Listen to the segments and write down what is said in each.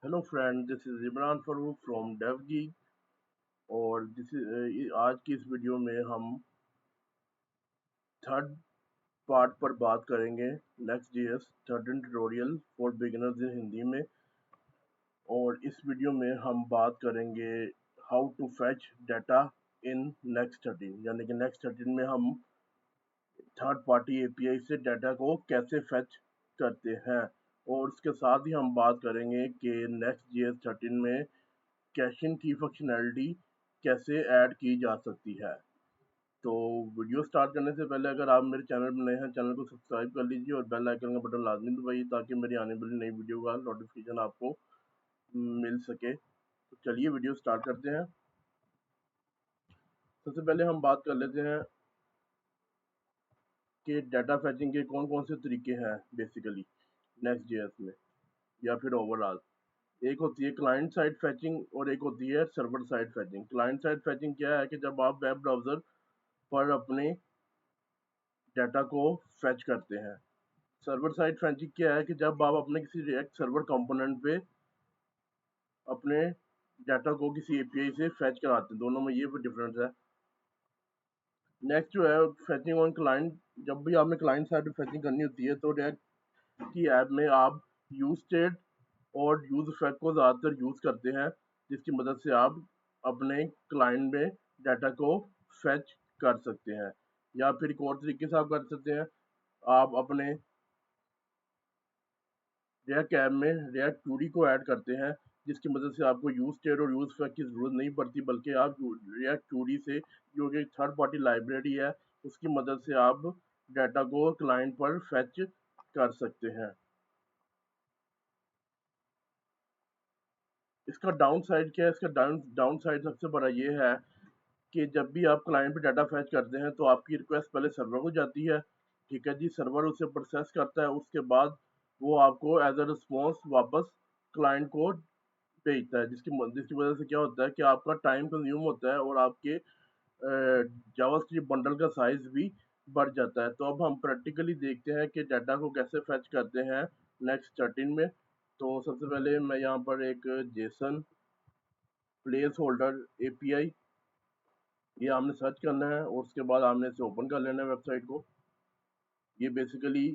Hello friend, this is Imran Farooq from DevGeek. और आज की इस वीडियो में हम थर्ड पार्ट पर बात करेंगे। Next JS 13 tutorial for beginners in Hindi में। और इस वीडियो में हम बात करेंगे how to fetch data in next 13, यानी कि नेक्स्ट 13 में हम थर्ड पार्टी एपीआई से डाटा को कैसे फैच करते हैं। और उसके साथ ही हम बात करेंगे कि नेक्स्ट जीएस 13 में कैशिंग की फंक्शनैलिटी कैसे ऐड की जा सकती है। तो वीडियो स्टार्ट करने से पहले अगर आप मेरे चैनल पर नए हैं, चैनल को सब्सक्राइब कर लीजिए और बेल आइकन का बटन लाजमी दबाइए ताकि मेरी आने वाली नई वीडियो का नोटिफिकेशन आपको मिल सके। तो चलिए वीडियो स्टार्ट करते हैं। सबसे पहले हम बात कर लेते हैं कि डाटा फैचिंग के कौन कौन से तरीके हैं बेसिकली नेक्स्ट जेएस में या फिर ओवरऑल। एक होती है क्लाइंट साइड फैचिंग और एक होती है सर्वर साइड फैचिंग। क्लाइंट साइड फैचिंग क्या है कि जब आप वेब ब्राउज़र पर अपने डाटा को फैच करते हैं। सर्वर साइड फैचिंग क्या है कि जब आप अपने किसी रिएक्ट सर्वर कंपोनेंट पे अपने डाटा को किसी एपीआई से फैच कराते हैं। दोनों में ये डिफरेंस है। नेक्स्ट जो है फैचिंग ऑन क्लाइंट। जब भी आपने क्लाइंट साइड फैचिंग करनी होती है तो रिएक्ट की ऐप में आप यूज स्टेट और यूज इफेक्ट को ज़्यादातर यूज़ करते हैं, जिसकी मदद से आप अपने क्लाइंट में डाटा को फैच कर सकते हैं। या फिर एक और तरीके से आप कर सकते हैं, आप अपने रिएक्ट ऐप में रिएक्ट 2D को ऐड करते हैं, जिसकी मदद से आपको यूज स्टेट और यूज इफेक्ट की ज़रूरत नहीं पड़ती, बल्कि आप रिएक्ट 2D से जो कि थर्ड पार्टी लाइब्रेरी है उसकी मदद से आप डाटा को क्लाइंट पर फैच कर सकते हैं। इसका डाउन साइड क्या है? इसका डाउन साइड सबसे बड़ा ये है कि जब भी आप क्लाइंट पे डाटा फैच करते हैं तो आपकी रिक्वेस्ट पहले सर्वर को जाती है। ठीक है जी, सर्वर उसे प्रोसेस करता है, उसके बाद वो आपको एज अ रिस्पॉन्स वापस क्लाइंट को भेजता है, जिसकी वजह से क्या होता है कि आपका टाइम कंज्यूम होता है और आपके जावास्क्रिप्ट बंडल का साइज भी बढ़ जाता है। तो अब हम प्रैक्टिकली देखते हैं कि डाटा को कैसे फैच करते हैं नेक्स्ट 13 में। तो सबसे पहले मैं यहाँ पर एक जेसन प्लेस होल्डर एपीआई ये आपने सर्च करना है और उसके बाद आपने इसे ओपन कर लेना है वेबसाइट को। ये basically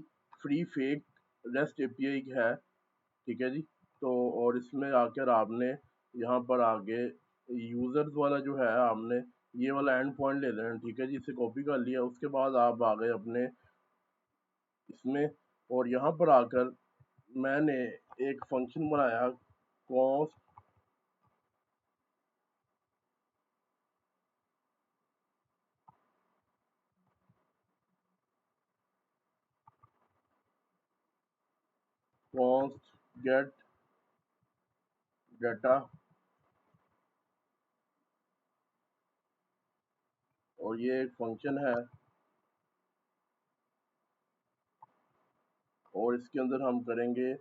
free fake rest API है। ठीक है जी। तो और इसमें आकर आपने यहाँ पर आगे यूजर्स वाला जो है आपने ये वाला एंड पॉइंट ले लेना। ठीक है जी, इसे कॉपी कर लिया। उसके बाद आप आ गए अपने इसमें और यहाँ पर आकर मैंने एक फंक्शन बनाया कॉस्ट कॉस्ट गेट डाटा, और ये एक फंक्शन है और इसके अंदर हम करेंगे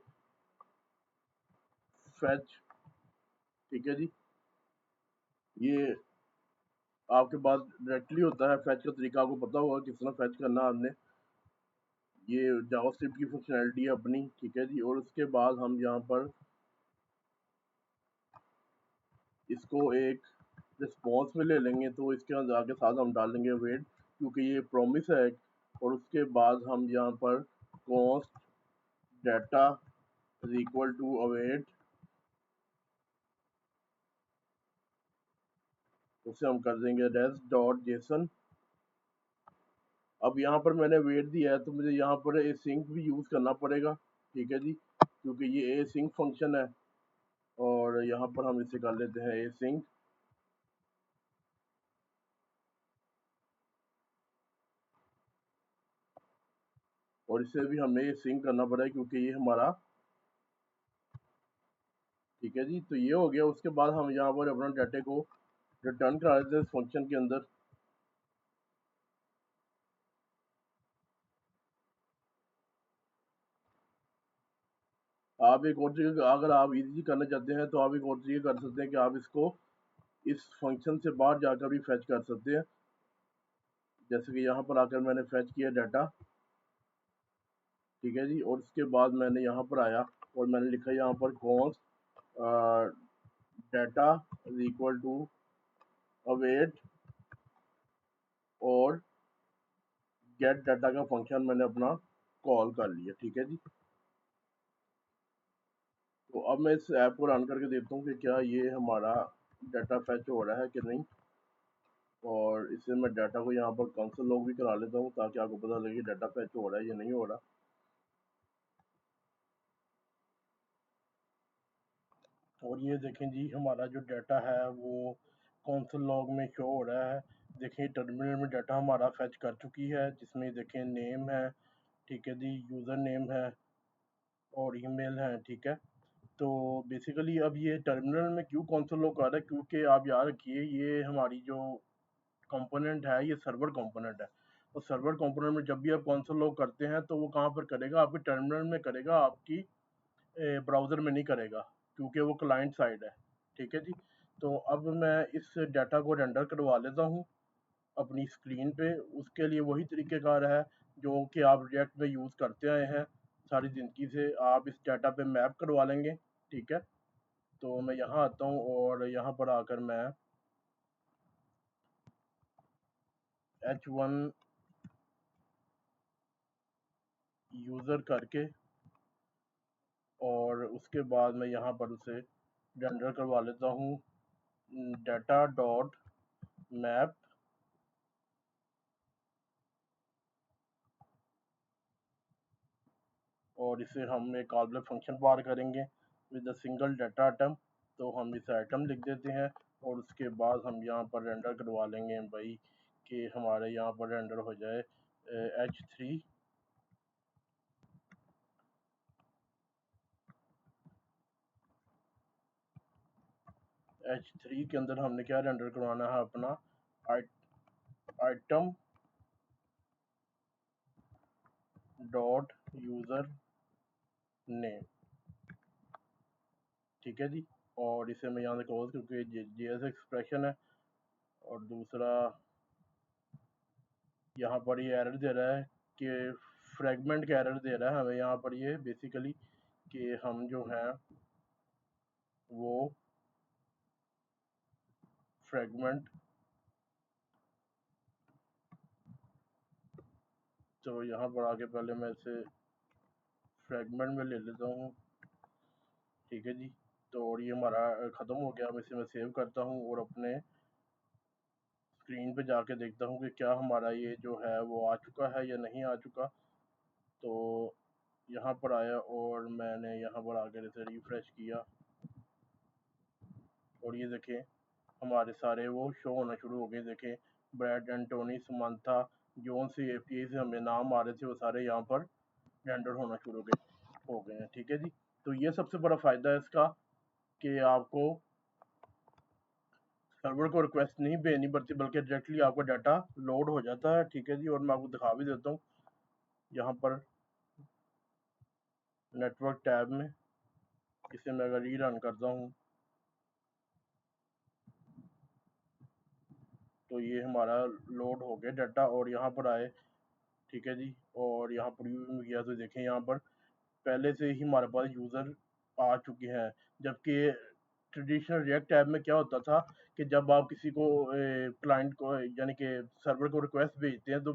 फैच। ठीक है जी, ये आपके पास डायरेक्टली होता है फैच का तरीका, आपको पता होगा किस तरह फैच करना है आपने। ये जावास्क्रिप्ट की फंक्शनैलिटी है अपनी। ठीक है जी, और उसके बाद हम यहाँ पर इसको एक रिस्पॉन्स में ले लेंगे। तो इसके अंदर आगे साथ हम डाल देंगे वेट, क्योंकि ये प्रॉमिस है एक। और उसके बाद हम यहाँ पर const data is equal to await, उसे हम कर देंगे रेस डॉट जेसन। अब यहाँ पर मैंने वेट दिया है तो मुझे यहाँ पर ए सिंक भी यूज़ करना पड़ेगा। ठीक है जी, क्योंकि ये ए सिंक फंक्शन है। और यहाँ पर हम इसे कर लेते हैं ए सिंक। और इसे भी हमें ये सिंक करना पड़ेगा क्योंकि ये हमारा। ठीक है जी, तो ये हो गया। उसके बाद हम यहाँ पर अपना डाटे को रिटर्न करा देते हैं इस फंक्शन के अंदर। आप एक और तरीके, अगर आप इजी करना चाहते हैं तो आप एक और तरीके कर सकते हैं कि आप इसको इस फंक्शन से बाहर जाकर भी फैच कर सकते हैं। जैसे कि यहाँ पर आकर मैंने फैच किया डाटा। ठीक है जी, और उसके बाद मैंने यहाँ पर आया और मैंने लिखा यहाँ पर const data is equal to await और गेट डाटा का फंक्शन मैंने अपना कॉल कर लिया, ठीक है जी। तो अब मैं इस ऐप को रन करके देखता हूँ कि क्या ये हमारा डाटा फैच हो रहा है कि नहीं, और इससे मैं डाटा को यहाँ पर कंसोल लॉग भी करा लेता हूँ ताकि आपको पता लगे डाटा फैच हो रहा है या नहीं हो रहा। और ये देखें जी हमारा जो डाटा है वो कंसोल लॉग में शो हो रहा है। देखें टर्मिनल में डाटा हमारा फैच कर चुकी है, जिसमें देखें नेम है, ठीक है जी, यूज़र नेम है और ईमेल है, ठीक है। तो बेसिकली अब ये टर्मिनल में क्यों कंसोल लॉग आ रहा है, क्योंकि आप याद रखिए ये हमारी जो कंपोनेंट है ये सर्वर कंपोनेंट है। और सर्वर कंपोनेंट में जब भी आप कंसोल लॉग करते हैं तो वो कहाँ पर करेगा, आपके टर्मिनल में करेगा, आपकी ब्राउज़र में नहीं करेगा, क्योंकि वो क्लाइंट साइड है, ठीक है जी। तो अब मैं इस डाटा को रेंडर करवा लेता हूँ अपनी स्क्रीन पे। उसके लिए वही तरीक़ेकार है जो कि आप रिएक्ट में यूज़ करते आए हैं सारी ज़िंदगी से। आप इस डाटा पे मैप करवा लेंगे, ठीक है। तो मैं यहाँ आता हूँ और यहाँ पर आकर मैं H1 यूज़र करके और उसके बाद मैं यहाँ पर उसे रेंडर करवा लेता हूँ डाटा डॉट मैप। और इसे हम एक कॉलबैक फंक्शन पार करेंगे with a single data item. तो हम इसे आइटम लिख देते हैं और उसके बाद हम यहाँ पर रेंडर करवा लेंगे भाई कि हमारे यहाँ पर रेंडर हो जाए H3। H3 के अंदर हमने क्या रेंडर करवाना है, अपना आइटम डॉट यूज़र नेम, ठीक है जी। और इसे मैं यहाँ से क्लोज क्योंकि JS एक्सप्रेशन है। और दूसरा यहाँ पर ये एरर दे रहा है कि फ्रेगमेंट का एरर दे रहा है हमें यहाँ पर, ये बेसिकली कि हम जो हैं वो फ्रेगमेंट, तो यहाँ पर आके पहले मैं इसे फ्रेगमेंट में ले लेता हूँ, ठीक है जी। तो और ये हमारा ख़त्म हो गया। अब इसे मैं सेव करता हूँ और अपने स्क्रीन पे जाके देखता हूँ कि क्या हमारा ये जो है वो आ चुका है या नहीं आ चुका। तो यहाँ पर आया और मैंने यहाँ पर आकर इसे रिफ़्रेश किया और ये देखें हमारे सारे वो शो होना शुरू हो गए। देखें ब्रैड, एंटोनी, समंथा, जोन से API से हमें नाम आ रहे थे वो सारे यहाँ पर रेंडर होना शुरू हो गए हैं, ठीक है जी। तो ये सबसे बड़ा फ़ायदा है इसका कि आपको सर्वर को रिक्वेस्ट नहीं भेजनी पड़ती बल्कि डायरेक्टली आपका डाटा लोड हो जाता है, ठीक है जी। और मैं आपको दिखा भी देता हूँ यहाँ पर नेटवर्क टैब में, इसे मैं अगर रीरन करता हूँ तो ये हमारा लोड हो गया डाटा और यहाँ पर आए, ठीक है जी। और यहाँ पर व्यू में गया तो देखें यहाँ पर पहले से ही हमारे पास यूज़र आ चुके हैं। जबकि ट्रेडिशनल रिएक्ट ऐप में क्या होता था कि जब आप किसी को क्लाइंट को यानी कि सर्वर को रिक्वेस्ट भेजते हैं तो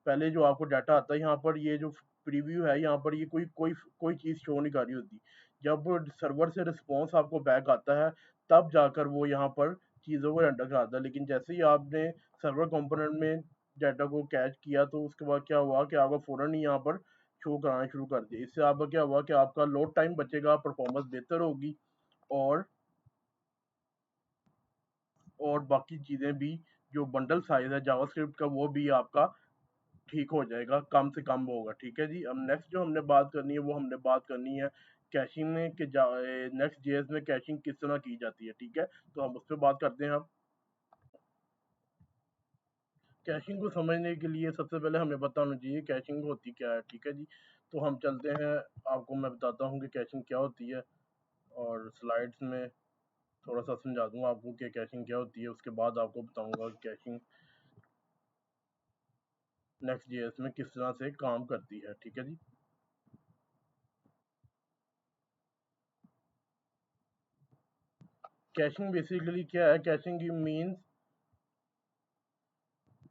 पहले जो आपको डाटा आता है यहाँ पर, ये जो प्रीव्यू है यहाँ पर, ये कोई कोई कोई चीज़ शो नहीं कर रही होती। जब सर्वर से रिस्पॉन्स आपको बैक आता है तब जाकर वो यहाँ पर चीज़ों को रेंडर कराता है। लेकिन जैसे ही आपने सर्वर कंपोनेंट में डाटा को कैच किया तो उसके बाद क्या हुआ कि आपको फ़ौरन ही यहाँ पर शो कराना शुरू कर दिया। इससे आपका क्या हुआ कि आपका लोड टाइम बचेगा, परफॉर्मेंस बेहतर होगी और बाकी चीज़ें भी, जो बंडल साइज़ है जावास्क्रिप्ट का वो भी आपका ठीक हो जाएगा, कम से कम होगा, ठीक है जी। अब नेक्स्ट जो हमने बात करनी है वो हमने बात करनी है कैशिंग में कि नेक्स्ट जेएस में कैशिंग किस तरह की जाती है, ठीक है। तो हम उस पर बात करते हैं। अब कैशिंग को समझने के लिए सबसे पहले हमें पता होना चाहिए कैशिंग होती क्या है, ठीक है जी। तो हम चलते हैं, आपको मैं बताता हूँ कि कैशिंग क्या होती है और स्लाइड्स में थोड़ा सा समझा दूंगा आपको कि कैशिंग क्या होती है। उसके बाद आपको बताऊंगा कि कैशिंग नेक्स्ट जेएस में किस तरह से काम करती है, ठीक है जी। कैशिंग बेसिकली क्या है? Caching means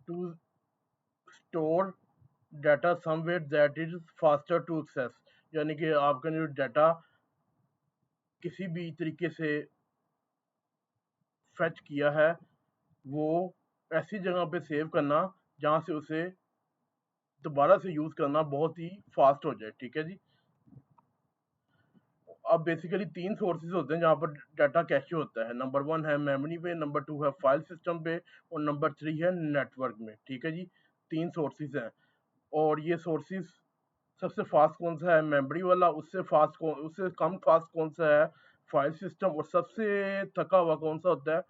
to store data somewhere that is faster to access, यानी कि आपका जो डाटा किसी भी तरीके से फेच किया है वो ऐसी जगह पे सेव करना जहाँ से उसे दोबारा से यूज़ करना बहुत ही फास्ट हो जाए। ठीक है जी। अब बेसिकली तीन सोर्सेज होते हैं जहाँ पर डाटा कैश होता है। नंबर वन है मेमोरी पे, नंबर टू है फाइल सिस्टम पे, और नंबर थ्री है नेटवर्क में। ठीक है जी। तीन सोर्सेज हैं, और ये सोर्सेज सबसे फास्ट कौन सा है? मेमोरी वाला। उससे कम फास्ट कौन सा है? File system. और सबसे थका हुआ कौन सा होता है?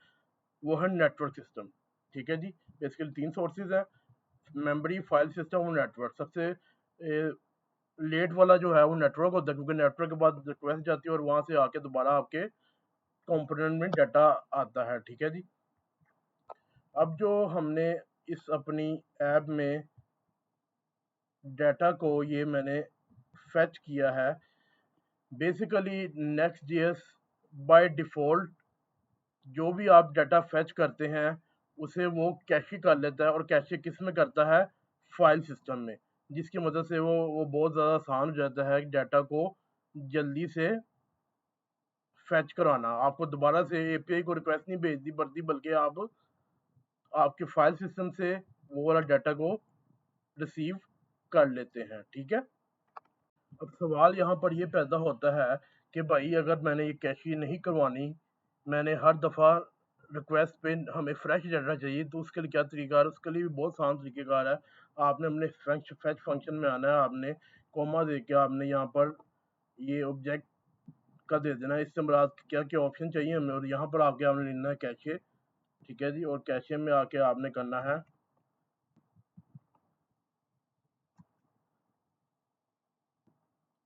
वो है नेटवर्क सिस्टम। ठीक है जी। बेसिकली तीन सोर्सेज हैं, मेमोरी, फाइल सिस्टम और नेटवर्क। सबसे लेट वाला जो है वो नेटवर्क होता है, क्योंकि नेटवर्क के बाद रिक्वेस्ट जाती है और वहां से आके दोबारा आपके कंपोनेंट में डाटा आता है। ठीक है जी। अब जो हमने इस अपनी ऐप में डाटा को ये मैंने फेच किया है, basically next JS by default जो भी आप डाटा फेच करते हैं उसे वो कैशे कर लेता है, और कैशे किस में करता है? फाइल सिस्टम में, जिसकी मदद से वो बहुत ज़्यादा आसान हो जाता है डाटा को जल्दी से फेच करवाना। आपको दोबारा से एपीआई को रिक्वेस्ट नहीं भेजनी पड़ती, बल्कि आप आपके फाइल सिस्टम से वो वाला डाटा को रिसीव कर लेते हैं। ठीक है। अब सवाल यहाँ पर ये पैदा होता है कि भाई अगर मैंने ये कैशी नहीं करवानी, मैंने हर दफ़ा रिक्वेस्ट पे हमें फ्रेश डाटा चाहिए, तो उसके लिए क्या तरीका है? उसके लिए भी बहुत आसान तरीक़ेकार है। आपने अपने फेच फंक्शन में आना है, आपने कॉमा दे के आपने यहाँ पर ये ऑब्जेक्ट का दे देना है। इससे मुराद क्या क्या ऑप्शन चाहिए हमें, और यहाँ पर आके आपने लेना है कैशे। ठीक है जी। और कैशे में आके आपने करना है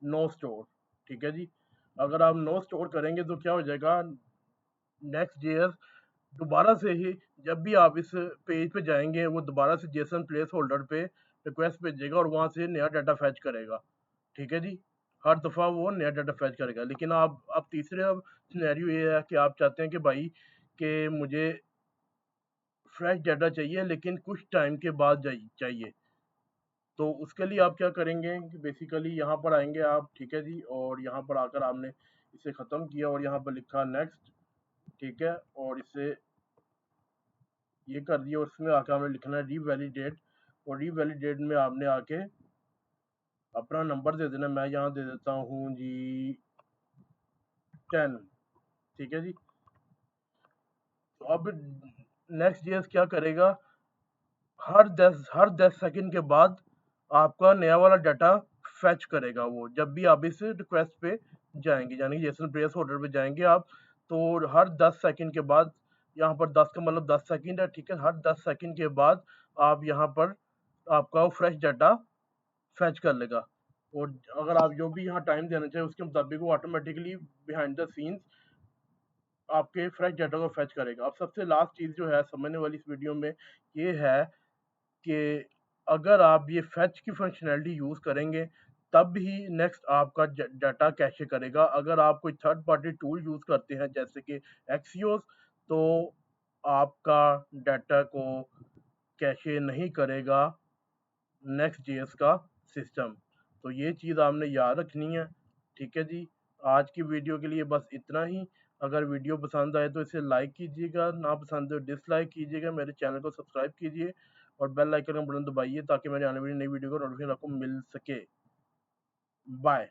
नो स्टोर। ठीक है जी। अगर आप नो स्टोर करेंगे तो क्या हो जाएगा? नेक्स्ट जेएस दोबारा से ही जब भी आप इस पेज पे जाएंगे वो दोबारा से जेसन प्लेस होल्डर पे रिक्वेस्ट भेजेगा और वहां से नया डाटा फैच करेगा। ठीक है जी। हर दफ़ा वो नया डाटा फैच करेगा। लेकिन आप अब तीसरे अब सिनेरियो ये है कि आप चाहते हैं कि भाई कि मुझे फ्रेश डाटा चाहिए लेकिन कुछ टाइम के बाद चाहिए। तो उसके लिए आप क्या करेंगे कि बेसिकली यहाँ पर आएंगे आप। ठीक है जी। और यहाँ पर आकर आपने इसे ख़त्म किया और यहाँ पर लिखा नेक्स्ट। ठीक है। और इसे ये कर दिया, और उसमें आके आपने लिखना है रीवैलिडेट। और रीवैलिडेट में आपने आके अपना नंबर दे देना। मैं यहाँ दे देता हूँ जी 10। ठीक है जी। तो अब नेक्स्ट जेएस क्या करेगा? हर दस सेकंड के बाद आपका नया वाला डाटा फेच करेगा। वो जब भी आप इस रिक्वेस्ट पे जाएंगे, यानी जेसन प्लेस होल्डर पे जाएंगे आप, तो हर 10 सेकंड के बाद, यहाँ पर 10 का मतलब 10 सेकंड है। ठीक है। हर 10 सेकंड के बाद आप यहाँ पर आपका वो फ्रेश डाटा फेच कर लेगा। और अगर आप जो भी यहाँ टाइम देना चाहिए उसके मुताबिक वो ऑटोमेटिकली बिहाइंड द सीन्स आपके फ्रेश डाटा को फेच करेगा। अब सबसे लास्ट चीज़ जो है समझने वाली इस वीडियो में ये है कि अगर आप ये फेच की फंक्शनैलिटी यूज़ करेंगे तब ही नेक्स्ट आपका डाटा कैशे करेगा। अगर आप कोई थर्ड पार्टी टूल यूज़ करते हैं जैसे कि एक्सियोस, तो आपका डाटा को कैशे नहीं करेगा नेक्स्ट जेएस का सिस्टम। तो ये चीज़ आपने याद रखनी है। ठीक है जी। आज की वीडियो के लिए बस इतना ही। अगर वीडियो पसंद आए तो इसे लाइक कीजिएगा, ना पसंद हो डिसलाइक कीजिएगा, मेरे चैनल को सब्सक्राइब कीजिए और बेल आइकन का बटन दबाइए ताकि मेरे आने वाली नई वीडियो का नोटिफिकेशन आपको मिल सके। बाय।